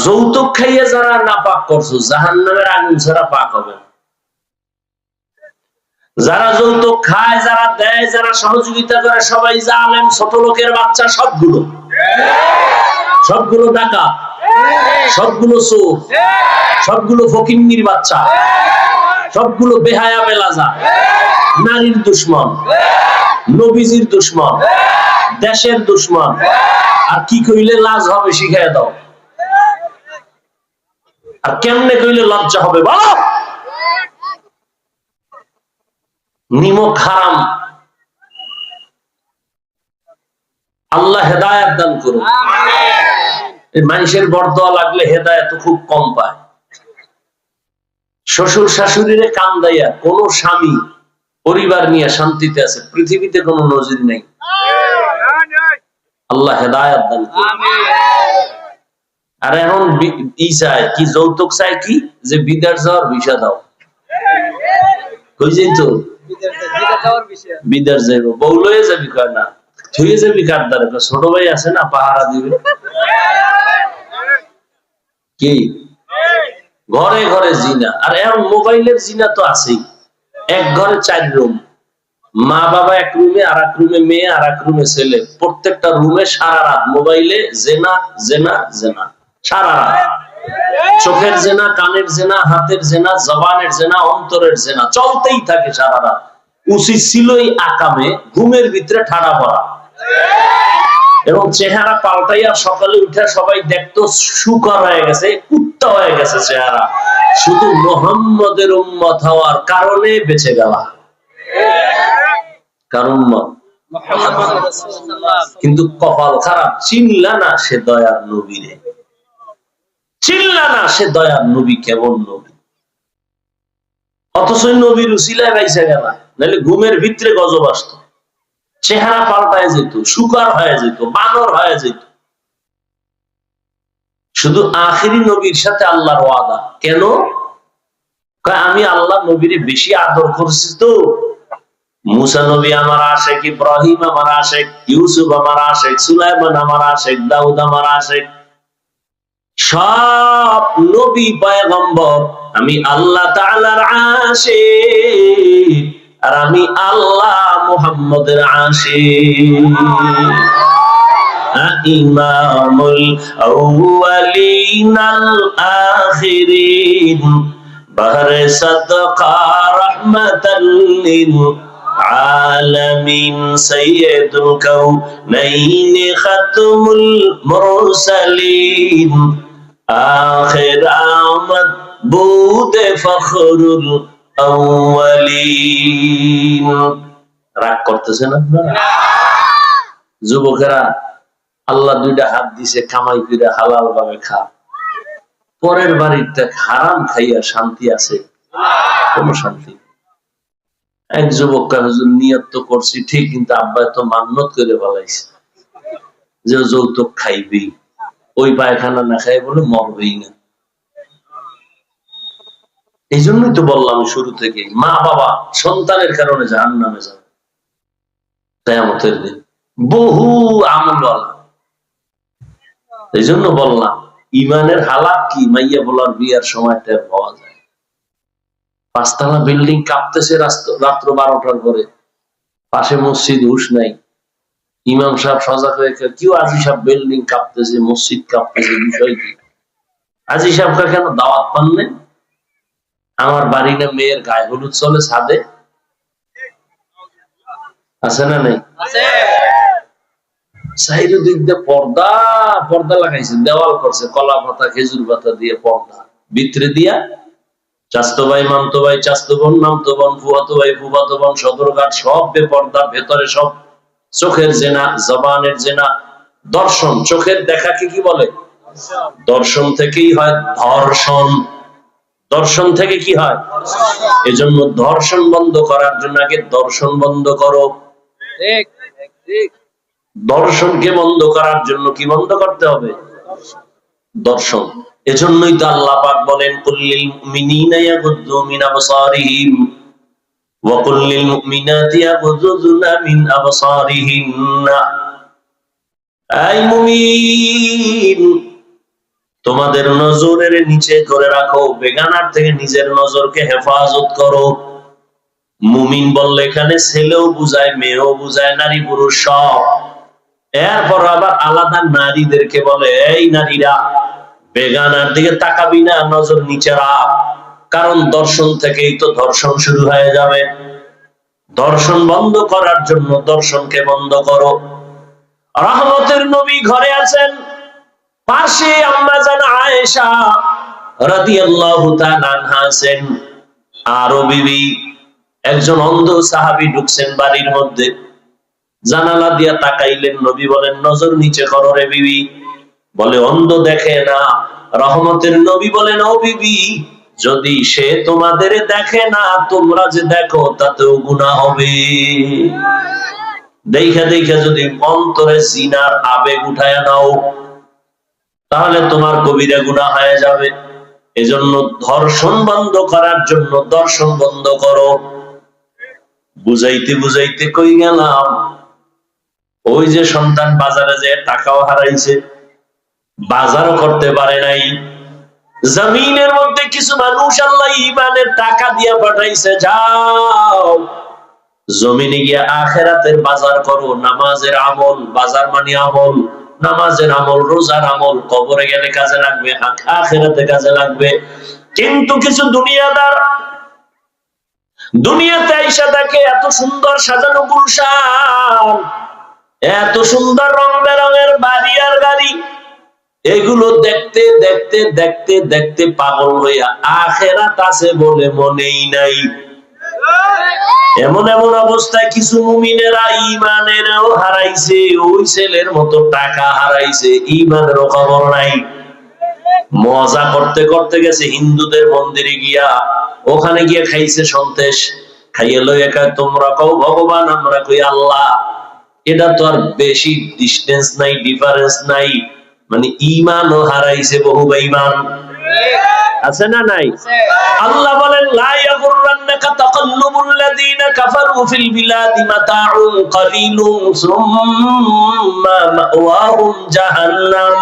যৌতুক খাইয়ে যারা নাপাক করছো জাহান্নামের আগুন ছাড়া পাক হবে। যারা যৌতুক খায়, যারা দেয়, যারা সহযোগিতা করে, সবাই জালেম, ছোট লোকের বাচ্চা, সবগুলো ডাকাত, সবগুলো চোর, সবগুলো ফকিন্নির বাচ্চা, সবগুলো বেহায়া বেলাজা, নারীর দুশ্মন, নবীজির দুশ্মন, দেশের দুশ্মন। আর কি কইলে লাজ হবে শিখাইয়া দাও। আর কেমনে কইলে লজ্জা হবে বলো? নিমক হারাম। আল্লাহ হেদায়েত দান করুন। মানুষের বরদোয়া লাগলে হেদায়েত খুব কম পায়। শ্বশুর শাশুড়িরে কান্দাইয়া কোন স্বামী পরিবার নিয়ে শান্তিতে আছে পৃথিবীতে কোন নজির নেই। আল্লাহ হেদায়েত দান করুন। আর এখন ই চায় কি, যৌতুক চায় কি, যে বিদেশ যাওয়ার ভিসা দাও। কই যাইতো বিদেশ যাইব, বউ লয়ে যাবি, কয় না থুয়ে যাবি কার দ্বারা, ছোট ভাই আছে না পাহারা দিবে। কি ঘরে ঘরে জিনা। আর এখন মোবাইলের জিনা তো আছেই। এক ঘরে 4 রুম, মা বাবা এক রুমে, আর এক রুমে মেয়ে, আর এক রুমে ছেলে, প্রত্যেকটা রুমে সারা রাত মোবাইলে জেনা জেনা জেনা, সারা রাত। চোখের জেনা, কানের জেনা, হাতের জেনা, জবানের জেনা, অন্তরের জেনা চলতেই থাকে সারা রাত। উচিত ছিল এই আকামে ঘুমের ভিতরে ঠাড়া পড়া এবং চেহারা পাল্টাইয়া সকালে উঠে সবাই দেখতো শুকর হয়ে গেছে, কুত্তা হয়ে গেছে চেহারা, শুধু মুহাম্মদের উম্মত হওয়ার কারণে বেঁচে গেল। কারণ কিন্তু কপাল খারাপ, চিনলা না সে দয়ার নবীরে, চিনলা না সে দয়ার নবী কেমন নবী। অথচ নবীর উসিলায় বাইসা গেল, নাহলে ঘুমের ভিতরে গজব আসতো, চেহারা পাল্টায় যেত, শুকার হয়ে যেত, বানর হয়ে যেত। শুধু আখিরি নবীর সাথে আল্লাহর ওয়াদা। কেন? আমি আল্লাহ নবীরে বেশি আদর করছি তো। মুসা নবী আমার আশেক, ইব্রাহিম আমার আশেক, ইউসুফ আমার আশেক, সুলাইমান আমার আশেক, দাউদ আমার আশেক, সব নবী পয়গম্বর আমি আল্লাহ তাআলার আশিক, আর আমি আল্লাহ মুহাম্মদের আশিক। ইমামুল আউয়ালিন আল আখিরিন বাহরে সাদকা রাহমাতাল লিল আলামিন সাইয়্যিদুল কাউনাইন খাতমুল মুরসালিন আখির আমদ বুদে ফখরুল আউয়ালিন। রাগ করতেছেন আপনারা? যুবকেরা, আল্লাহ 2টা হাত দিছে, কামাই করে হালাল ভাবে খা। পরের বাড়িটা হারাম খাইয়া শান্তি আছে? কোন শান্তি। এক যুবক হুজুর নিয়ত তো করছি ঠিক, কিন্তু আব্বা তো মান্নত করে বলাইছে যে যৌতুক খাইবি, ওই পায়খানা না খাই বলে মরবেই না। এই জন্যই তো বললাম শুরু থেকে, মা বাবা সন্তানের কারণে জাহান্নামে যাবে কিয়ামতের দিন, বহু আমলওয়ালা। এই জন্য বললাম ইমানের হালাত কি মাইয়া বলার বিয়ার সময় টের পাওয়া যায়। 5তলা বিল্ডিং কাঁপতেছে রাত্র 12টার পরে, পাশে মসজিদ, হুশ নাই। ইমাম সাহেব সজাগ হয়ে কেউ আজি সাহেব বিল্ডিং কাঁপতেছে, মসজিদ কাঁপতেছে, বিষয় কি? আজি সাহেবকে কেন দাওয়াত পান নাই? আমার বাড়ি না মেয়ের গায়ে হলুদ চলে ছাদে, আছে না নাই? সাইডের দিক দিয়ে পর্দা পর্দা লাগাইছে, দেওয়াল করছে কলা পাতা খেজুর পাতা দিয়ে পর্দা, ভিতরে দিয়া চাস্তো ভাই, মামতো ভাই, চাস্তো বোন, মামতো বোন, ফুয়াতো ভাই, ফুফাতো বোন, সদরঘাট সব বেপর্দা, ভেতরে সব চোখের জেনা, জবানের জেনা, দর্শন। চোখের দেখাকে কি বলে? দর্শন থেকেই হয় ধর্ষণ। দর্শন থেকে কি হয়? এজন্য ধর্ষণ বন্ধ করার জন্য আগে দর্শন বন্ধ করো। দর্শনকে বন্ধ করার জন্য কি বন্ধ করতে হবে? দর্শন। এজন্যই তো আল্লাহ পাক বলেন, কুল্লিল মুমিনিনা ইয়াগুদ্দু মিন আবসারিহিম ওয়া কুল্লিল মুমিনাতি ইয়াগুদ্দুনা মিন আবসারিহিন্না। এই মুমিন, তোমাদের নজরের নিচে করে রাখো, বেগানার থেকে নিজের নজরকে হেফাজত করো। মুমিন বললে এখানে ছেলেও বুঝায়, মেয়েও বুঝায়, নারী পুরুষ সব। এরপর আবার আলাদা নারীদেরকে বলে, এই নারীরা বেগানার দিকে তাকাবি না, নজর নিচে রাখ, কারণ দর্শন থেকেই তো ধর্ষণ শুরু হয়ে যাবে। দর্শন বন্ধ করার জন্য দর্শনকে বন্ধ করো। রহমতের নবী ঘরে আছেন, পাশে আম্মা জান আয়েশা রাদিয়াল্লাহু তাআলা আনহা আছেন, আরো বিবি একজন অন্ধ সাহাবী ঢুকছেন বাড়ির মধ্যে। জানালা দিয়া তাকাইলেন, নবী বলেন, নজর নিচে করো রে বিবি। বলে, অন্ধ দেখে না। রহমতের নবী বলেন, ও বিবি, যদি সে তোমাদের দেখে না, তোমরা যে দেখো তাতেও গুনাহ হবে। দেখে দেখে যদি অন্তরে জিনার আবেগ উঠায় নাও, তাহলে তোমার কবিরা গুনাহ হয়ে যাবে। এজন্য ধর্ষণ বন্ধ করার জন্য দর্শন বন্ধ করো। বুঝাইতে বুঝাইতে কই গেলাম, ওই যে সন্তান বাজারে যে টাকাও হারাইছে, বাজারও করতে পারে নাই। জমিনের মধ্যে কিছু মানুষ আল্লাহ ঈমানের টাকা দিয়া পাঠাইছে, যাও জমিনে গিয়া আখিরাতের বাজার করো। নামাজের আমল, বাজার মানে আমল, নামাজের আমল, রোজার আমল, কবরে গেলে কাজে লাগবে, আখিরাতে কাজে লাগবে। কিন্তু কিছু দুনিয়াদার দুনিয়াতে আইসা দেখে এত সুন্দর সাজানো গুলশান, এত সুন্দর রং বেরঙের বাড়ি আর গাড়ি, এগুলো দেখতে দেখতে দেখতে দেখতে পাগল হইয়া আখিরাত আছে বলে মনেই নাই। এমন এমন অবস্থায় কিছু মুমিনেরা ঈমানেরও হারাইছে, ওই ছেলের মতো টাকা হারাইছে, ঈমানেরও খবর নাই। মজা করতে করতে গেছে হিন্দুদের মন্দিরে গিয়া, ওখানে গিয়ে খাইছে সন্দেশ, খাইয়ে লইয়া কয়, তোমরা কও ভগবান, আমরা কই আল্লাহ। এটা তো আর বেশি ডিস্টেন্স নাই, ডিফারেন্স নাই। মানে ঈমানও হারাইছে বহু বেঈমান। আছে না নাই? আল্লাহ বলেন, লা ইয়াগুররান্নাকা তাকাল্লুবুল লাযীনা কাফারু ফিল বিলাদি মাতাউন কালিলুন সুম্মা মাওয়াহুম জাহান্নাম